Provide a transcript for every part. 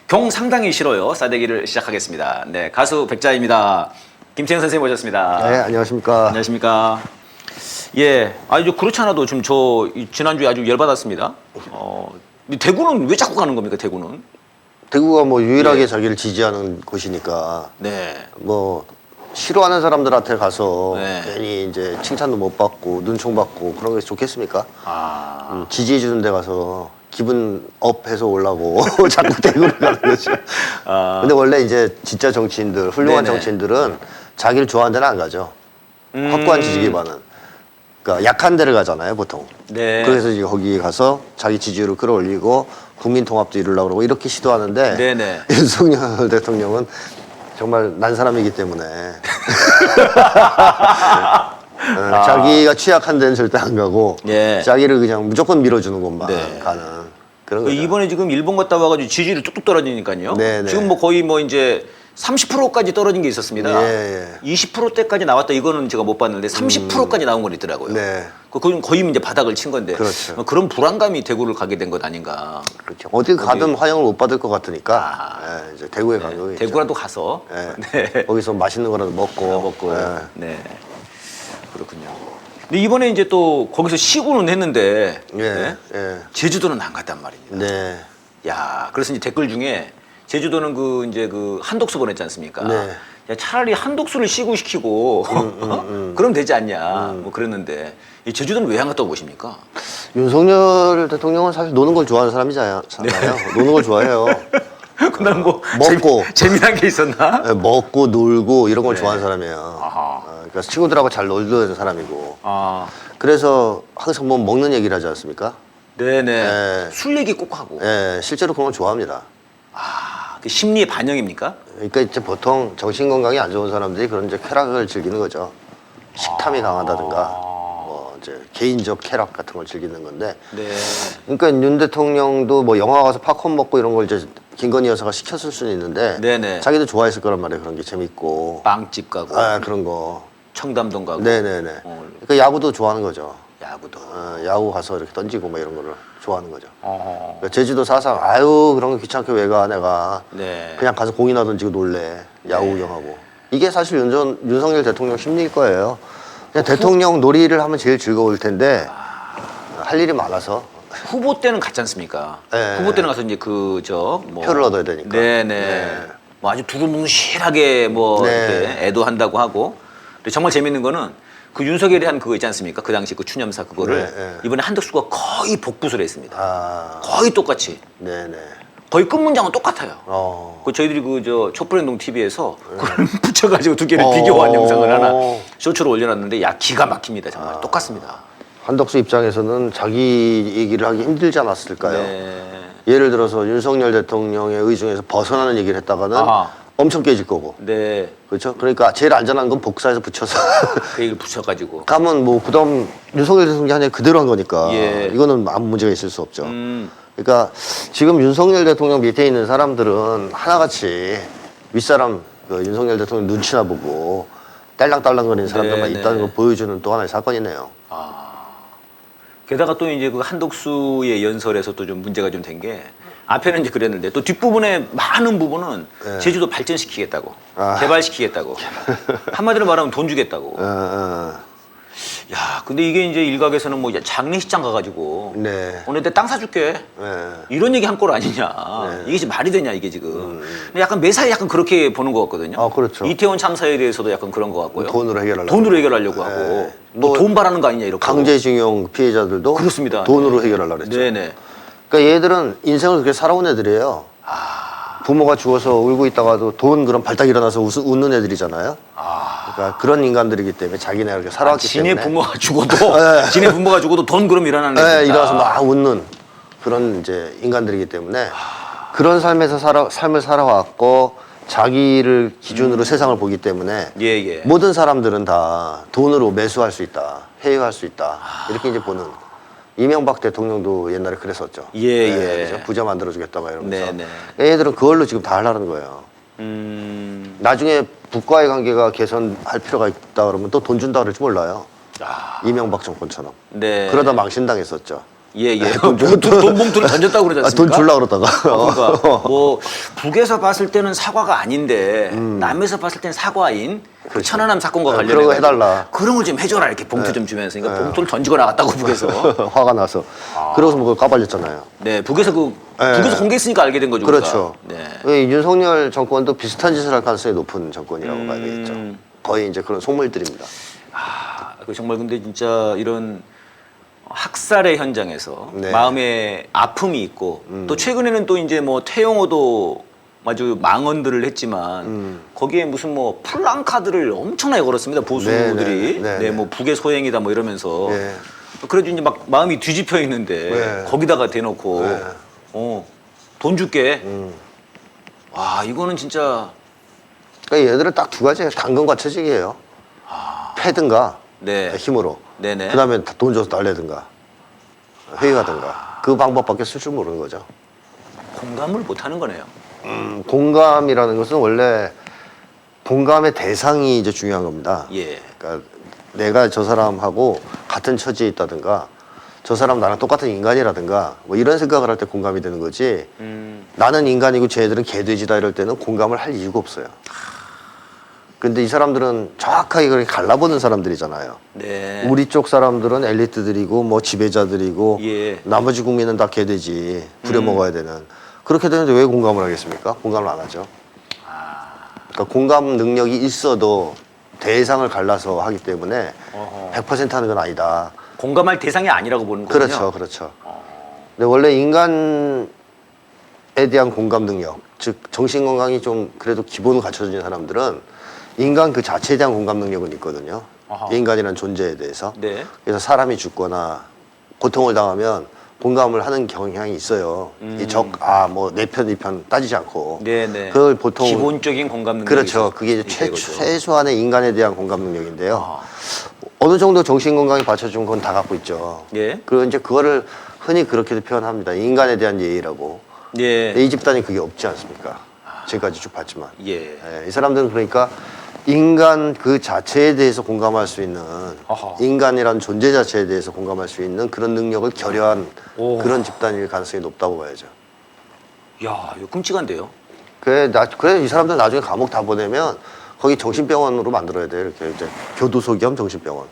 경 상당히 싫어요. 싸대기를 시작하겠습니다. 네, 가수 백자입니다. 김태형 선생님 모셨습니다. 네, 안녕하십니까. 안녕하십니까. 예, 아주 그렇지 않아도 지금 저 지난주에 아주 열받았습니다. 대구는 왜 자꾸 가는 겁니까, 대구는? 대구가 뭐 유일하게 예. 자기를 지지하는 곳이니까 네. 뭐 싫어하는 사람들한테 가서 네. 괜히 이제 칭찬도 못 받고 눈총 받고 그런 게 좋겠습니까? 지지해 주는 데 가서 기분 업해서 올라고 자꾸 대구를 가는 거죠. 근데 원래 이제 진짜 정치인들, 훌륭한 네네. 정치인들은 자기를 좋아하는 데는 안 가죠. 확고한 지지 기반은. 그러니까 약한 데를 가잖아요, 보통. 네. 그래서 이제 거기 가서 자기 지지율을 끌어올리고 국민 통합도 이루려고 그러고 이렇게 시도하는데 네네. 윤석열 대통령은 정말 난 사람이기 때문에 자기가 취약한 데는 절대 안 가고 예. 자기를 그냥 무조건 밀어주는 곳만 네. 가는 그런 거죠. 이번에 지금 일본 갔다 와가지고 지지율이 뚝뚝 떨어지니까요. 네네. 지금 뭐 거의 뭐 이제 30%까지 떨어진 게 있었습니다. 예, 예. 20%대까지 나왔다 이거는 제가 못 봤는데 30%까지 나온 건 있더라고요. 네. 그건 거의 이제 바닥을 친 건데. 그렇죠. 그런 불안감이 대구를 가게 된 것 아닌가. 그렇죠. 어디 가든 환영을 못 받을 것 같으니까 예, 이제 대구에 간 거겠죠. 대구라도 가서. 예. 네. 거기서 맛있는 거라도 먹고 예. 네. 그렇군요. 근데 이번에 이제 또 거기서 시구는 했는데 예. 네? 예. 제주도는 안 갔단 말입니다. 네. 야, 그래서 이제 댓글 중에 제주도는 이제 한독수 보냈지 않습니까? 네. 야, 차라리 한독수를 시구시키고 그럼 되지 않냐 뭐 그랬는데 이 제주도는 왜 안 갔다고 보십니까? 윤석열 대통령은 사실 노는 걸 좋아하는 사람이잖아요. 노는 걸 좋아해요. 그날 뭐 먹고. 재미난 게 있었나? 예, 먹고 놀고 이런 걸 네. 좋아하는 사람이에요. 아하. 그러니까 친구들하고 잘 놀는 사람이고. 아, 그래서 항상 뭐 먹는 얘기를 하지 않습니까? 네네. 네. 술 얘기 꼭 하고. 예, 실제로 그런 걸 좋아합니다. 그 심리의 반영입니까? 그러니까 이제 보통 정신 건강이 안 좋은 사람들이 그런 이제 쾌락을 즐기는 거죠. 식탐이 강하다든가 뭐 이제 개인적 쾌락 같은 걸 즐기는 건데. 네. 그러니까 윤 대통령도 뭐 영화 가서 팝콘 먹고 이런 걸 이제 김건희 여사가 시켰을 수는 있는데 네네. 자기도 좋아했을 거란 말이에요. 그런 게 재밌고. 빵집 가고 아, 그런 거. 청담동 가고. 네네네. 어, 그러니까 야구도 좋아하는 거죠. 야구도. 야구 가서 이렇게 던지고 뭐 이런 거를 좋아하는 거죠. 어허. 그러니까 제주도 사상 아유 그런 거 귀찮게 왜 가 내가 네. 그냥 가서 공이나 던지고 놀래 야구 구경하고 이게 사실 윤석열 대통령 심리일 거예요. 그냥 대통령 놀이를 하면 제일 즐거울 텐데 할 일이 많아서 후보 때는 갔지 않습니까? 네. 후보 때는 가서 이제 뭐 표를 얻어야 되니까. 네네. 네. 뭐 아주 두루뭉실하게 뭐 네. 이렇게 애도한다고 하고. 근데 정말 재밌는 거는 그 윤석열이 한 그거 있지 않습니까? 그 당시 그 추념사 그거를 네, 네. 이번에 한덕수가 거의 복붙을 했습니다. 아 거의 똑같이. 네네. 거의 끝 문장은 똑같아요. 그 저희들이 촛불행동 TV에서 그걸 붙여가지고 두 개를 비교한 영상을 하나 쇼츠로 올려놨는데 야 기가 막힙니다 정말 똑같습니다. 한덕수 입장에서는 자기 얘기를 하기 힘들지 않았을까요? 네. 예를 들어서 윤석열 대통령의 의중에서 벗어나는 얘기를 했다가는 아하. 엄청 깨질 거고. 네. 그렇죠? 그러니까 제일 안전한 건 복사해서 붙여서 그 얘기를 붙여가지고. 가면 뭐 그다음 윤석열 대통령이 하냐 그대로 한 거니까 예. 이거는 아무 문제가 있을 수 없죠. 그러니까 지금 윤석열 대통령 밑에 있는 사람들은 하나같이 윗사람 그 윤석열 대통령 눈치나 보고 딸랑딸랑거리는 사람들만 네, 있다는 네. 걸 보여주는 또 하나의 사건이네요. 게다가 또 이제 그 한덕수의 연설에서 또 좀 문제가 좀 된 게 앞에는 이제 그랬는데 또 뒷부분에 많은 부분은 네. 제주도 발전시키겠다고 아. 개발시키겠다고 한마디로 말하면 돈 주겠다고. 야, 근데 이게 이제 일각에서는 뭐 장례식장 가가지고 네. 오늘 내 땅 사줄게. 네. 이런 얘기 한 꼴 아니냐. 이게 지금 말이 되냐 이게 지금. 근데 약간 매사에 약간 그렇게 보는 것 같거든요. 아, 그렇죠. 이태원 참사에 대해서도 약간 그런 것 같고요. 돈으로 해결하려고. 돈으로 해결하려고 하고. 네. 뭐 돈 바라는 거 아니냐 이렇게. 강제징용 피해자들도 그렇습니다. 돈으로 네. 해결하려고 그랬죠. 네네. 그러니까 얘들은 인생을 그렇게 살아온 애들이에요. 부모가 죽어서 울고 있다가도 돈 그럼 발딱 일어나서 웃는 애들이잖아요. 그러니까 그런 인간들이기 때문에 자기네가 그렇게 살아왔기 지네 때문에. 부모가 죽어도 지네 부모가 죽어도 돈 그럼 일어나는 네, 애들이다. 일어나서 막 웃는 그런 이제 인간들이기 때문에 그런 삶을 살아왔고 자기를 기준으로 세상을 보기 때문에 예. 모든 사람들은 다 돈으로 매수할 수 있다, 회유할 수 있다 이렇게 이제 보는. 이명박 대통령도 옛날에 그랬었죠. 예. 그죠? 부자 만들어주겠다 막 이러면서. 네네. 얘들은 그걸로 지금 다 하려는 거예요. 나중에 북과의 관계가 개선할 필요가 있다 그러면 또 돈 준다 그럴지 몰라요. 이명박 정권처럼. 네. 그러다 망신당했었죠. 예. 돈 봉투를 던졌다고 그러지 않습니까? 돈 줄라 그러다가. 그러니까 뭐 북에서 봤을 때는 사과가 아닌데 남에서 봤을 때는 사과인 그 천안함 사건과 관련해 그런 거 해달라. 그런 걸 좀 해줘라 이렇게 봉투 좀 주면서 그러니까 봉투를 던지고 나갔다고 북에서. 화가 나서. 그러고서 뭐 그걸 까발렸잖아요. 네, 북에서 북에서 공개했으니까 알게 된 거죠. 그렇죠. 우리가. 네. 왜 윤석열 정권도 비슷한 짓을 할 가능성이 높은 정권이라고 봐야 되겠죠. 거의 이제 그런 속물들입니다. 그 정말 근데 진짜 이런 학살의 현장에서 네. 마음에 아픔이 있고 또 최근에는 또 이제 뭐 태영호도 아주 망언들을 했지만 거기에 무슨 뭐 플랑카드를 엄청나게 걸었습니다 보수들이 네. 뭐 북의 소행이다 뭐 이러면서 네. 그래도 이제 막 마음이 뒤집혀 있는데 네. 거기다가 대놓고 네. 돈 줄게 와 이거는 진짜 그러니까 얘들은 딱 두 가지예요. 당근과 채찍이에요. 패든가 네. 힘으로. 네네. 그다음에 돈 줘서 달래든가 회의하든가 그 방법밖에 쓸 줄 모르는 거죠. 공감을 못 하는 거네요. 공감이라는 것은 원래 공감의 대상이 이제 중요한 겁니다. 예. 그러니까 내가 저 사람하고 같은 처지에 있다든가 저 사람 나랑 똑같은 인간이라든가 뭐 이런 생각을 할 때 공감이 되는 거지. 나는 인간이고 쟤들은 개돼지다 이럴 때는 공감을 할 이유가 없어요. 근데 이 사람들은 정확하게 그렇게 갈라보는 사람들이잖아요. 네. 우리 쪽 사람들은 엘리트들이고 뭐 지배자들이고 예. 나머지 국민은 다 개돼지 부려먹어야 되는 그렇게 되는데 왜 공감을 하겠습니까? 공감을 안 하죠. 그러니까 공감 능력이 있어도 대상을 갈라서 하기 때문에 100% 하는 건 아니다. 공감할 대상이 아니라고 보는 거군요. 그렇죠, 그렇죠. 근데 원래 인간에 대한 공감 능력, 즉 정신 건강이 좀 그래도 기본으로 갖춰진 사람들은 인간 그 자체에 대한 공감 능력은 있거든요. 인간이라는 존재에 대해서. 네. 그래서 사람이 죽거나 고통을 당하면 공감을 하는 경향이 있어요. 뭐 내 편, 이 편 따지지 않고. 네네. 그걸 보통 기본적인 공감 능력이 그렇죠. 그게 이제 있어야 되거든요. 최소한의 인간에 대한 공감 능력인데요. 어느 정도 정신 건강이 받쳐준 건 다 갖고 있죠. 예. 그리고 이제 그거를 흔히 그렇게 표현합니다. 인간에 대한 예의라고. 예. 이 집단이 그게 없지 않습니까? 지금까지 쭉 봤지만. 예. 이 사람들은 그러니까 인간 그 자체에 대해서 공감할 수 있는 인간이란 존재 자체에 대해서 공감할 수 있는 그런 능력을 결여한 그런 집단일 가능성이 높다고 봐야죠. 야, 이거 끔찍한데요. 그래 이 사람들 나중에 감옥 다 보내면 거기 정신병원으로 만들어야 돼. 이렇게 이제 교도소 겸 정신병원.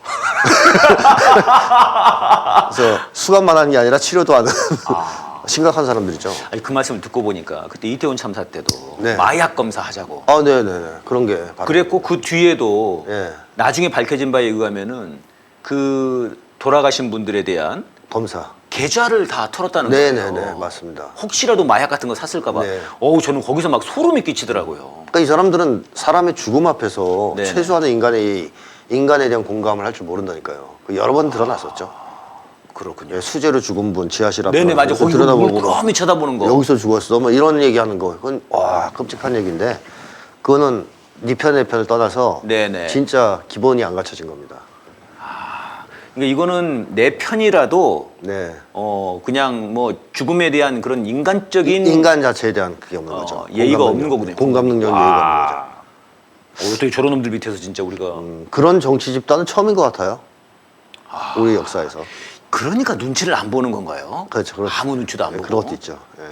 그래서 수감만 하는 게 아니라 치료도 하는 심각한 사람들이죠. 아니 그 말씀을 듣고 보니까 그때 이태원 참사 때도 네. 마약 검사 하자고. 네네네. 그런 게 바로. 그랬고 그 뒤에도 예. 나중에 밝혀진 바에 의하면은 그 돌아가신 분들에 대한 검사. 계좌를 다 털었다는 거예요. 네네네. 맞습니다. 혹시라도 마약 같은 거 샀을까봐. 네. 저는 거기서 막 소름이 끼치더라고요. 그러니까 이 사람들은 사람의 죽음 앞에서 네네. 최소한의 인간에 대한 공감을 할 줄 모른다니까요. 여러 번 드러났었죠. 그렇군요. 예, 수재로 죽은 분 지하실 앞에 네네 맞아. 거기 들여다보고 물끄러미 쳐다보는 거. 여기서 죽었어. 뭐 이런 얘기하는 거. 그건 와 끔찍한 얘기인데 그거는 네 편 내 편을 떠나서 네네. 진짜 기본이 안 갖춰진 겁니다. 그러니까 이거는 내 편이라도 네. 그냥 뭐 죽음에 대한 그런 인간적인 인간 자체에 대한 그게 없는 거죠. 예의가 공감 없는 능력. 거군요. 공감 능력 예의가 없는 거죠. 어떻게 저런 놈들 밑에서 진짜 우리가 그런 정치 집단은 처음인 것 같아요. 우리 역사에서. 그러니까 눈치를 안 보는 건가요? 그렇죠. 아무 눈치도 안 보고. 그런 것도 있죠. 예.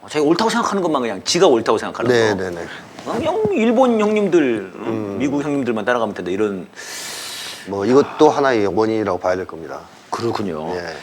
자기가 옳다고 생각하는 것만 그냥 지가 옳다고 생각하는 거. 네네네. 그냥 일본 형님들, 미국 형님들만 따라가면 된다 이런. 뭐 이것도 하나의 원인이라고 봐야 될 겁니다. 그렇군요. 예.